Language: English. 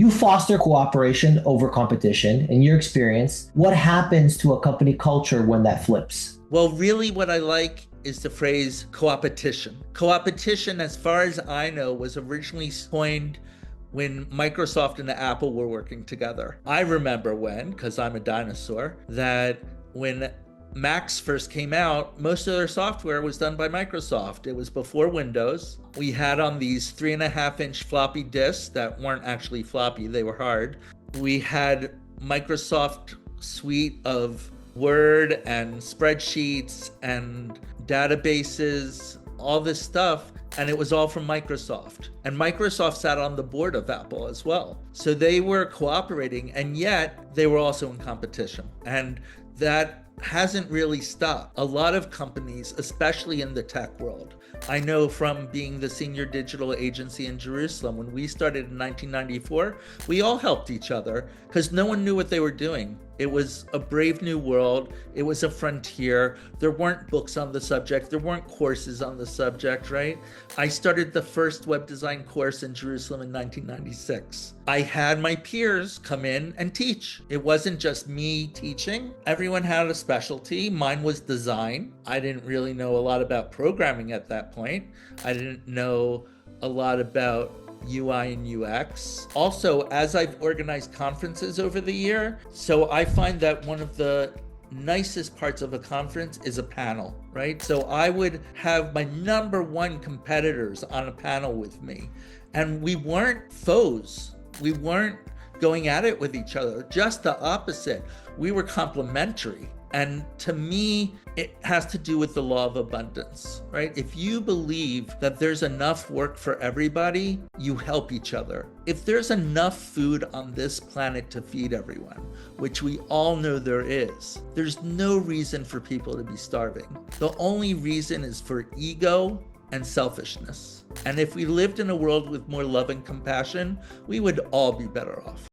You foster cooperation over competition. In your experience, what happens to a company culture when that flips? Well, really what I like is the phrase co-opetition. Co-opetition, as far as I know, was originally coined when Microsoft and Apple were working together. I remember when, because I'm a dinosaur, that when Macs first came out, most of their software was done by Microsoft. It was before Windows. We had on these 3.5-inch floppy disks that weren't actually floppy, they were hard. We had Microsoft suite of Word and spreadsheets and databases, all this stuff, and it was all from Microsoft. And Microsoft sat on the board of Apple as well. So they were cooperating, and yet they were also in competition. And that hasn't really stopped. A lot of companies, especially in the tech world, I know from being the senior digital agency in Jerusalem, when we started in 1994, we all helped each other because no one knew what they were doing. It was a brave new world. It was a frontier. There weren't books on the subject. There weren't courses on the subject, right? I started the first web design course in Jerusalem in 1996. I had my peers come in and teach. It wasn't just me teaching. Everyone had a specialty. Mine was design. I didn't really know a lot about programming at that point. I didn't know a lot about UI and UX. Also, as I've organized conferences over the year, so I find that one of the nicest parts of a conference is a panel, right? So I would have my number one competitors on a panel with me, and we weren't foes. We weren't going at it with each other, just the opposite. We were complementary. And to me, it has to do with the law of abundance, right? If you believe that there's enough work for everybody, you help each other. If there's enough food on this planet to feed everyone, which we all know there is, there's no reason for people to be starving. The only reason is for ego and selfishness. And if we lived in a world with more love and compassion, we would all be better off.